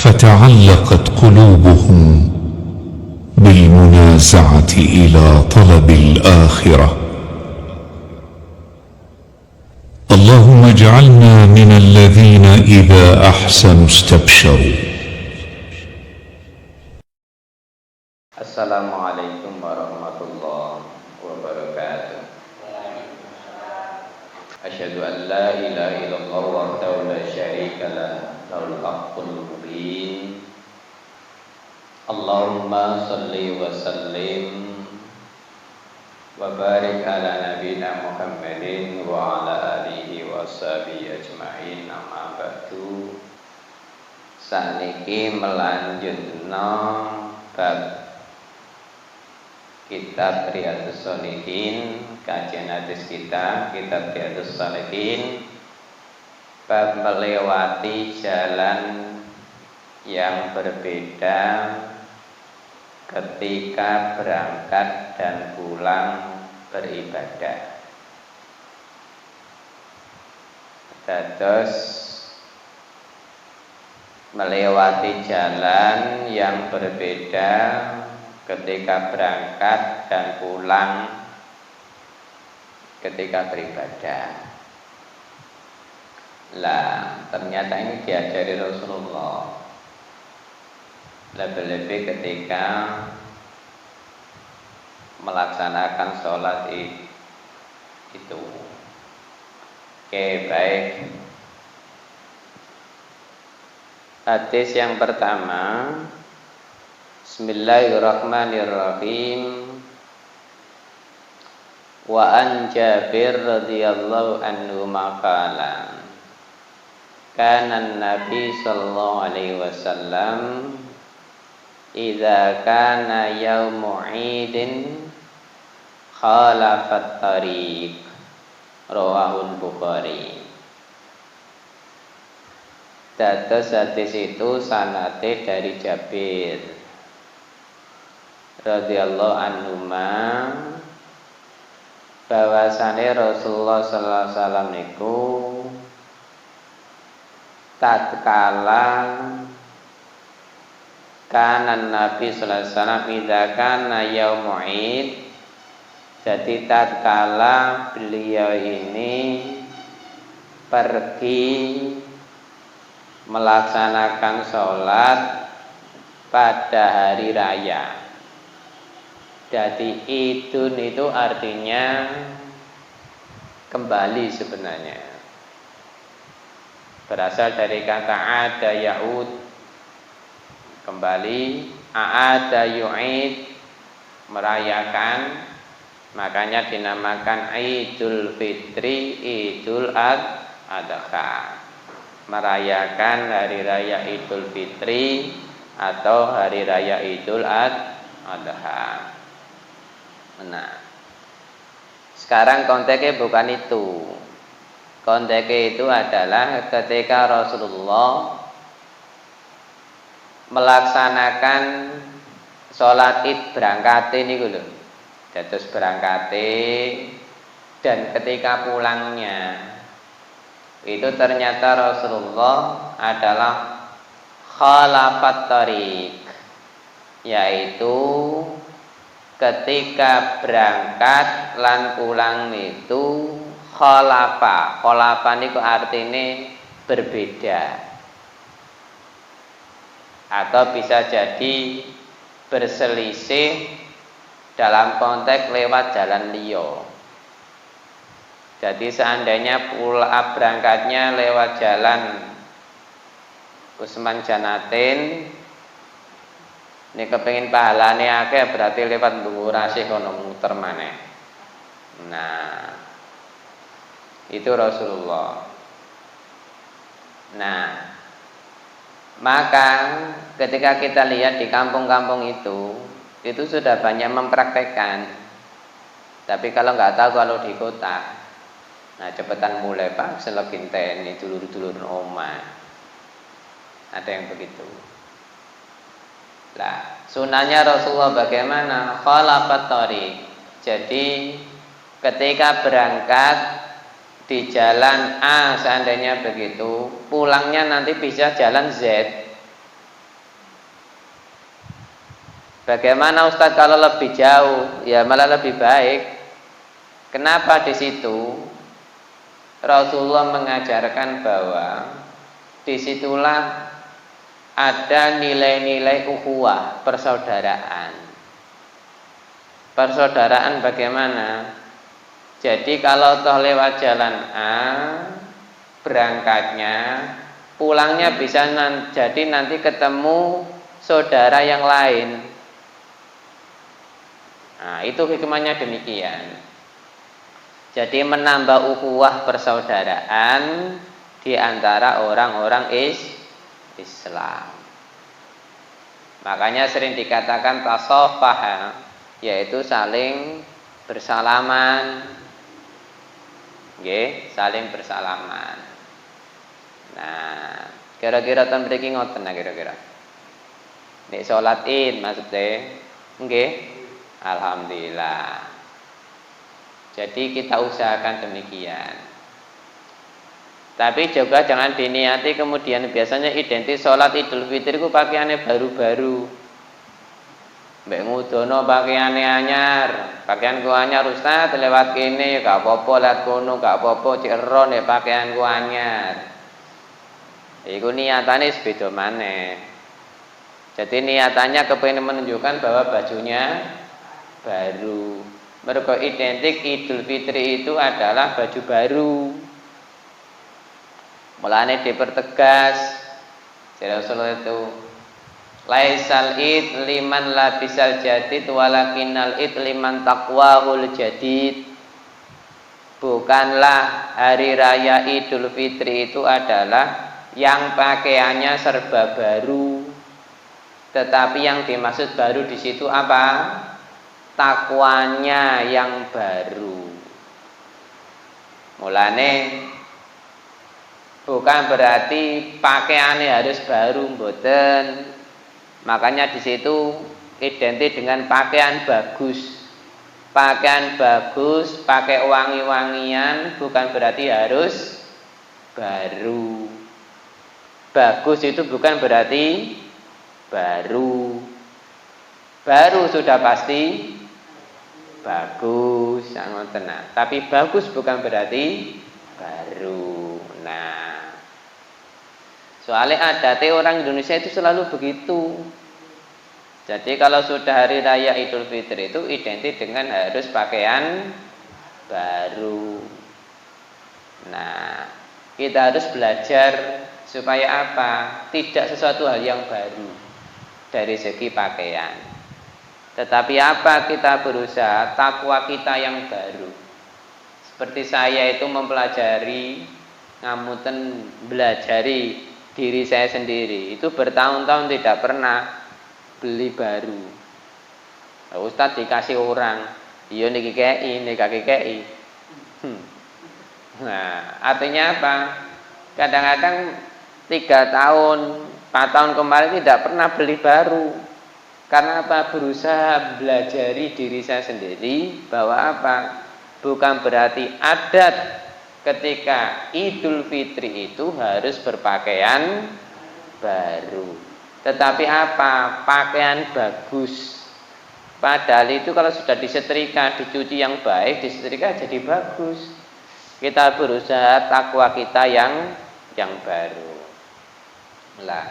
فتعلقت قلوبهم بالمنازعة إلى طلب الآخرة. اللهم اجعلنا من الذين إذا أحسنوا استبشروا. Assalamualaikum warahmatullahi wabarakatuh. Asyhadu an la ilaha illallah wahdahu la syarika lah, lahul haqqul mubin. Allahumma shalli wa sallim wa barik ala nabiyyina Muhammadin wa ala alihi wa sahbihi ajma'in. Amma ba'du. Saniki melanjutna bab Kitab Riyadhus Shalihin, kajian hadis kita, Kitab Riyadhus Shalihin, bab melewati jalan yang berbeda ketika berangkat dan pulang beribadah. Dados melewati jalan yang berbeda ketika berangkat dan pulang ketika beribadah. Lah, ternyata ini diajari Rasulullah. Lebih-lebih ketika melaksanakan sholat itu. Oke, baik. Hadis yang pertama, Bismillahirrahmanirrahim. Wa an Jabir radhiyallahu anhu maqala kana Nabi sallallahu alaihi wasallam idza kana yaumu 'idin khalafat tariq, rawahul Bukhari. Dados hadis itu sanate dari Jabir radhiyallahu anhuma bahwasane Rasulullah sallallahu alaihi wasallam niku tatkala kana Nabi sallallahu alaihi wasallam idza kana yaumul 'id, jadi tatkala beliau ini pergi melaksanakan sholat pada hari raya. Jadi idun itu artinya kembali sebenarnya. Berasal dari kata ada ya'ud, kembali, a'ada yu'id, merayakan. Makanya dinamakan Idul Fitri, Idul Adha. Merayakan hari raya Idul Fitri atau hari raya Idul Adha. Nah, sekarang konteksnya bukan itu. Konteksnya itu adalah ketika Rasulullah melaksanakan sholat id berangkat ini dulu. Terus berangkat dan ketika pulangnya itu ternyata Rasulullah adalah khalafat tariq, yaitu ketika berangkat lan pulang itu khalafa. Khalafa niku artine berbeda, atau bisa jadi berselisih dalam konteks lewat jalan liya. Jadi seandainya berangkatnya lewat jalan Usman Janatin, ini kepengin pahalane akeh, berarti lewat Mbungurasih kono muter maneh. Nah, itu Rasulullah. Nah, maka ketika kita lihat di kampung-kampung itu sudah banyak mempraktekkan. Tapi kalau nggak tahu kalau di kota, nah cepetan mulai Pak, selogin teni dulur-dulur omah. Ada yang begitu. Lah, sunahnya Rasulullah bagaimana? Khalafat tariq. Jadi ketika berangkat di jalan A seandainya begitu, pulangnya nanti bisa jalan Z. Bagaimana Ustadz kalau lebih jauh? Ya malah lebih baik. Kenapa di situ Rasulullah mengajarkan bahwa disitulah ada nilai-nilai ukhuwah, persaudaraan. Persaudaraan bagaimana? Jadi kalau toh lewat jalan A, berangkatnya, pulangnya bisa jadi nanti ketemu saudara yang lain. Nah, itu hikmahnya demikian. Jadi menambah ukhuwah persaudaraan di antara orang-orang Islam. Makanya sering dikatakan tasafah, yaitu saling bersalaman. Nggih, saling bersalaman. Nah, kira-kira ten mriki ngoten kira-kira. Nek salat Id maksudnya nggih. Alhamdulillah. Jadi kita usahakan demikian. Tapi juga jangan diniati kemudian biasanya identik sholat Idul Fitri ku pakaiannya baru-baru. Mbak ngudono pakaiannya anyar, pakaian ku anyar Ustaz lewat kene ya gak apa-apa, lewat kono gak apa-apa, cek ero nek pakaian ku anyar. Iku niatane beda maneh. Jadi niatannya kepengin menunjukkan bahwa bajunya baru. Mereka identik Idul Fitri itu adalah baju baru. Mulane dipertegas jadi Rasulullah itu laisal id liman labisal jadid walakinnal id liman taqwahul jadid. Bukanlah hari raya Idul Fitri itu adalah yang pakaiannya serba baru, tetapi yang dimaksud baru di situ apa? Takwanya yang baru. Mulane bukan berarti pakaiannya harus baru, mboten. Makanya di situ identik dengan pakaian bagus. Pakaian bagus, pakai wangi-wangian bukan berarti harus baru. Bagus itu bukan berarti baru. Baru sudah pasti bagus, sangat tenang. Tapi bagus bukan berarti baru. Nah, soalnya adatnya orang Indonesia itu selalu begitu. Jadi kalau sudah hari raya Idul Fitri itu identik dengan harus pakaian baru. Nah, kita harus belajar supaya apa? Tidak sesuatu hal yang baru dari segi pakaian. Tetapi apa kita berusaha takwa kita yang baru. Seperti saya itu mempelajari ngamuten belajari diri saya sendiri. Itu bertahun-tahun tidak pernah beli baru. Ustadz dikasih orang, iya niki kei, niki kei. Nah, artinya apa? Kadang-kadang 3 tahun, 4 tahun kemarin tidak pernah beli baru. Karena apa? Berusaha belajari diri saya sendiri bahwa apa? Bukan berarti adat ketika Idul Fitri itu harus berpakaian baru. Tetapi apa? Pakaian bagus. Padahal itu kalau sudah disetrika, dicuci yang baik, disetrika jadi bagus. Kita berusaha takwa kita yang baru. Lah,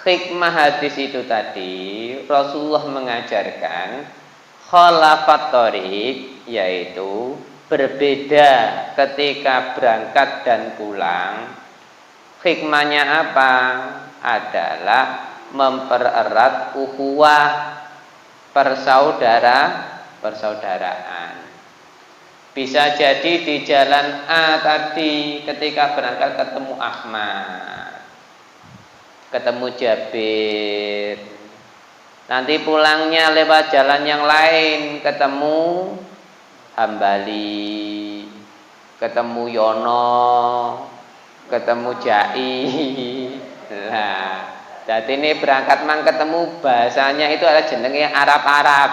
hikmah hadis itu tadi Rasulullah mengajarkan khalafat thoriq, yaitu berbeda ketika berangkat dan pulang. Hikmahnya apa? Adalah mempererat ukhuwah persaudaraan. Bisa jadi di jalan A tadi ketika berangkat ketemu Ahmad, ketemu Jabir. Nanti pulangnya lewat jalan yang lain ketemu Hambali, ketemu Yono, ketemu Jai. Nah, jadi ini berangkat mang ketemu bahasanya itu adalah jenenge Arab-Arab.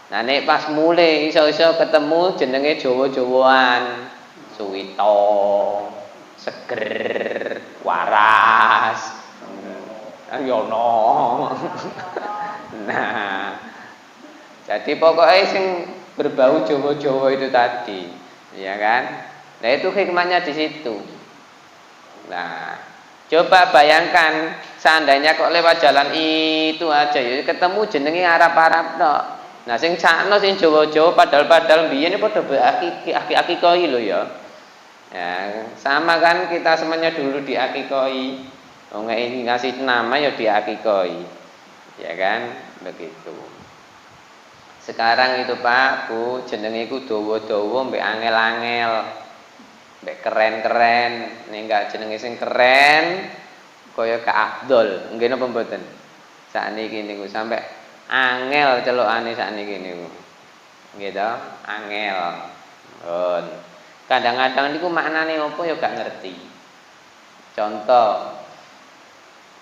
Nah, nek pas mulai iso-iso ketemu jenenge Jawa-Jawaan, Suwito, Seger, Waras, Yono. Nah, jadi pokoknya sing berbau Jawa-Jawa itu tadi, ya kan? Nah itu hikmahnya di situ. Nah, coba bayangkan seandainya kok lewat jalan itu aja ya ketemu jenenge Arab-Arab tok. Nah, sing sakno sing Jawa-Jawa padahal biyen padha aki-akikoi lho ya. Ya, sama kan kita semuanya dulu diakikoi. Wong ini ngasih nama ya diakikoi. Ya kan? Begitu. Sekarang itu Pak, Bu, jenenge iku dawa-dawa mbek angel-angel. Mbek keren-keren. Nek enggak jenenge sing keren kaya Kak Abdul. Nggih napa mboten? Sakniki niku sampai angel celukane sakniki niku. Nggih to? Angel. Pun. Kadang-kadang niku maknane apa ya gak ngerti. Contoh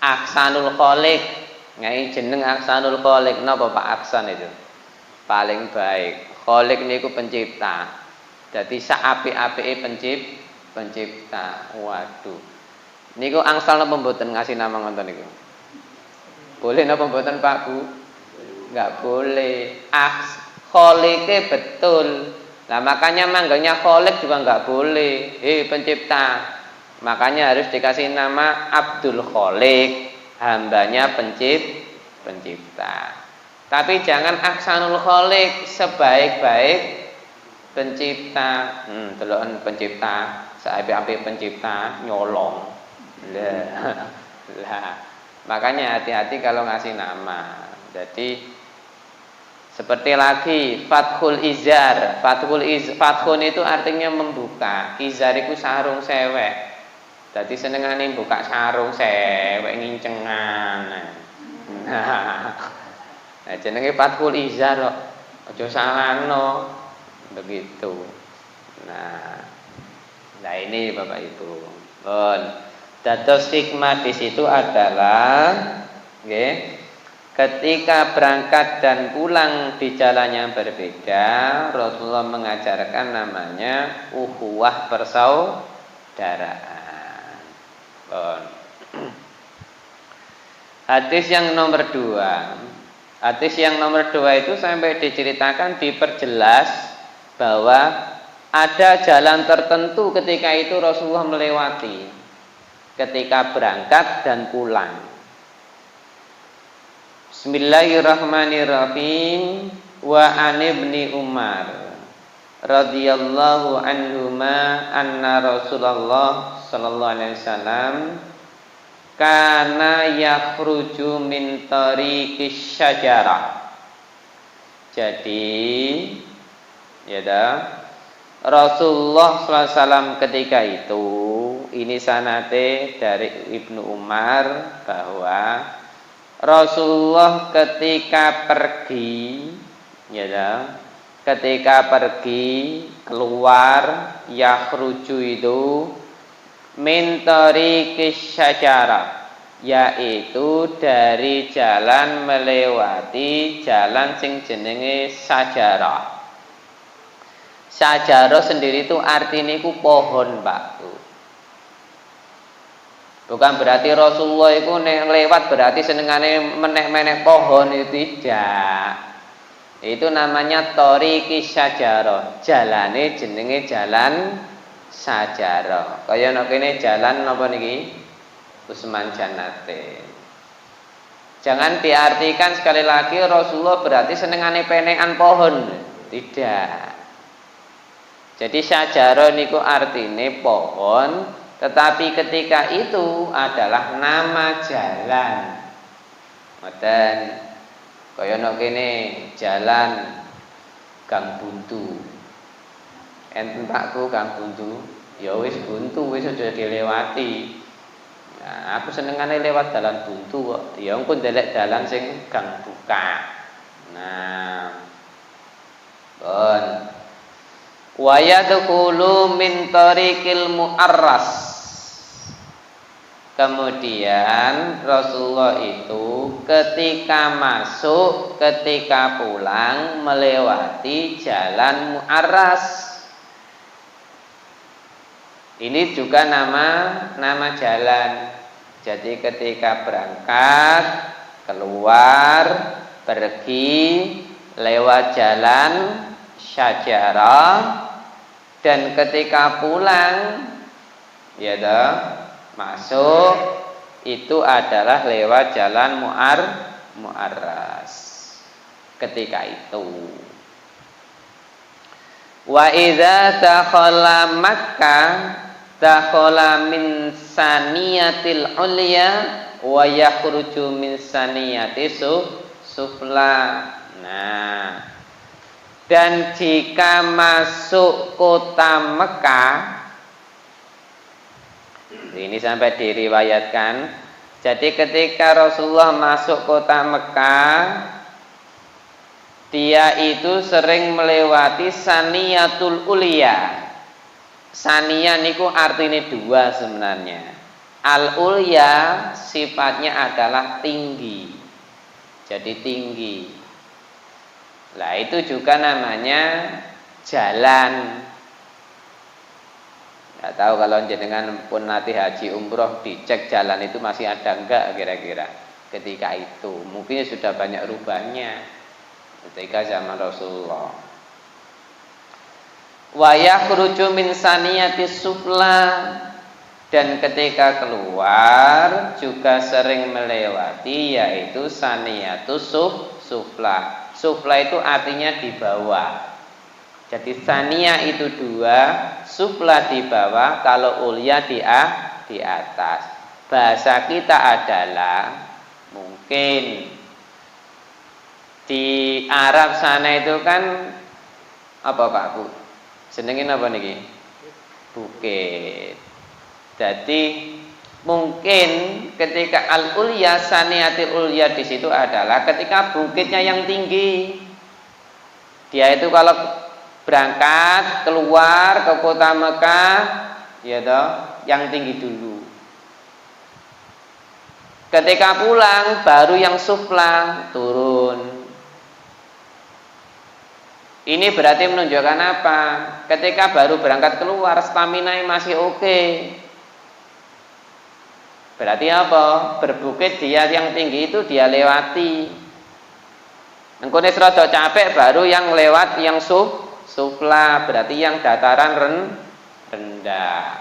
Aksanul Khaliq. Ngai jeneng Aksanul Khaliq napa Pak Aksan itu? Paling baik. Khaliq niku pencipta. Dadi sak apik-apike pencipta. Waduh. Niku angsal napa mboten ngasih nama ngoten niku? Boleh napa mboten Pak Bu? Enggak boleh. Khaliqe betul. Nah makanya manggilnya Khaliq juga enggak boleh. Pencipta. Makanya harus dikasih nama Abdul Khaliq. Hambanya pencipta. Tapi jangan Aksanul Khaliq, sebaik-baik pencipta. Deloken pencipta, seapik-apik pencipta nyolong. Lah. Makanya hati-hati kalau ngasih nama. Jadi seperti lagi Fathul Izar. Fathun itu artinya membuka. Izar itu sarung sewek. Jadi senengane buka sarung sewek ngincengan. Nah, jenenge Fathul Izar kok. Aja salahno. Begitu. Nah ini Bapak Ibu. Dados hikmah di situ adalah nggih, ketika berangkat dan pulang di jalan yang berbeda, Rasulullah mengajarkan namanya ukhuwah persaudaraan. Hadis yang nomor 2. Hadis yang nomor 2 itu sampai diceritakan, diperjelas bahwa ada jalan tertentu ketika itu Rasulullah melewati ketika berangkat dan pulang. Bismillahirrahmanirrahim. Wa an ibni Umar radhiyallahu anhuma anna Rasulullah sallallahu alaihi wasallam kana yakhruju min tariqis syajarah. Jadi ya dah, Rasulullah SAW ketika itu, ini sanate dari Ibnu Umar, bahwa Rasulullah ketika pergi ya dah, ketika pergi keluar, yakhruju itu min tariqis syajarah, yaitu dari jalan melewati jalan sing jenenge sajarah. Sajarah sendiri itu artinya itu pohon Pak. Bukan berarti Rasulullah itu lewat berarti senengane menek-menek pohon, itu tidak. Itu namanya tariqis syajarah. Jalane jenenge jalan sajarah. Kaya nek kene jalan napa niki? Usman Jannate. Jangan diartikan sekali lagi Rasulullah berarti senengane penekan pohon. Tidak. Jadi sajarah niku artine pohon, tetapi ketika itu adalah nama jalan. Ngoten. Kaya nek kene jalan Gang Buntu. Enten Pakku Gang Buntu, ya wis buntu, wis aja dilewati. Nah, aku senengane lewat dalan buntu kok. Ya engko ndelek dalan sing gang buka. Nah. Bon. Wa yadkhulu min tariqil mu'arras. Kemudian Rasulullah itu ketika masuk, ketika pulang melewati jalan mu'arras. Ini juga nama jalan. Jadi ketika berangkat keluar pergi lewat jalan syajarah, dan ketika pulang ya toh, masuk itu adalah lewat jalan Mu'arras ketika itu. Wa idza dakhala Makkah dakhala min saniyatil ulya wa yakhruju min saniyati sufla. Nah, dan jika masuk kota Mekah, ini sampai diriwayatkan, jadi ketika Rasulullah masuk kota Mekah, dia itu sering melewati saniyatul ulya. Saniyah niku artinya dua sebenarnya. Al ulya sifatnya adalah tinggi, jadi tinggi. Lah itu juga namanya jalan. Nggak tahu kalau jenengan pun nanti haji umroh dicek jalan itu masih ada enggak kira-kira ketika itu. Mungkin sudah banyak rubahnya ketika zaman Rasulullah. Wa yakhruju min saniyati sufla, dan ketika keluar juga sering melewati yaitu saniyatus sufla. Sufla itu artinya di bawah. Jadi saniyah itu dua, sufla di bawah, kalau ulya di atas. Bahasa kita adalah mungkin di Arab sana itu kan apa Pak Bu? Jenengin apa niki? Bukit. Jadi mungkin ketika al-ulya saniyatil ulya di situ adalah ketika bukitnya yang tinggi. Dia itu kalau berangkat keluar ke kota Mekah, ya toh, yang tinggi dulu. Ketika pulang baru yang sufla turun. Ini berarti menunjukkan apa? Ketika baru berangkat keluar, stamina masih oke. Berarti apa? Berbukit dia yang tinggi itu dia lewati. Engko nek rada capek baru yang lewat yang sufla, berarti yang dataran rendah.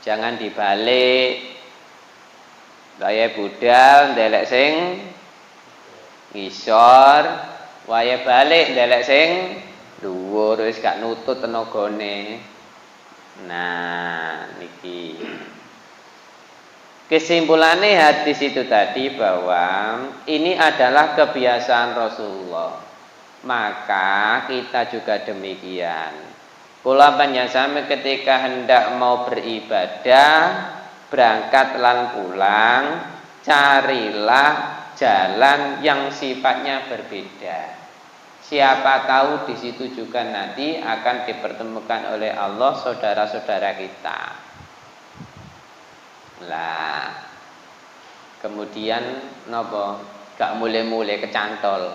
Jangan dibalik. Gaya budal ndelek sing ngisor. Waya balik ndelek sing dhuwur wis gak nutut tenagane. Nah, niki. Kesimpulannya hadis itu tadi bahwa ini adalah kebiasaan Rasulullah. Maka kita juga demikian. Kula panjenengan ketika hendak mau beribadah, berangkat lan pulang, carilah jalan yang sifatnya berbeda. Siapa tahu di situ juga nanti akan dipertemukan oleh Allah saudara-saudara kita. Lah, kemudian nopo gak mulai-mulai kecantol.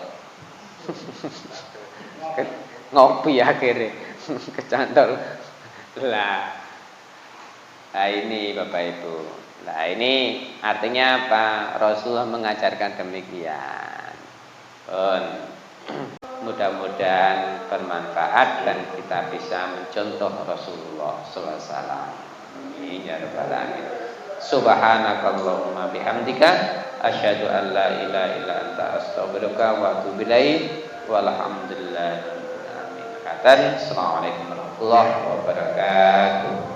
Ngopi akhirnya kecantol. Lah ini Bapak Ibu. Nah ini artinya apa? Rasulullah mengajarkan demikian. Mudah-mudahan bermanfaat dan kita bisa mencontoh Rasulullah SAW. Amin ya rabbal alamin. Subhanakallahumma bihamdika asyhadu an la ilaha illa anta astaghfiruka wa atubu ilaik. Walhamdulillah. Amin. Assalamualaikum warahmatullahi wabarakatuh.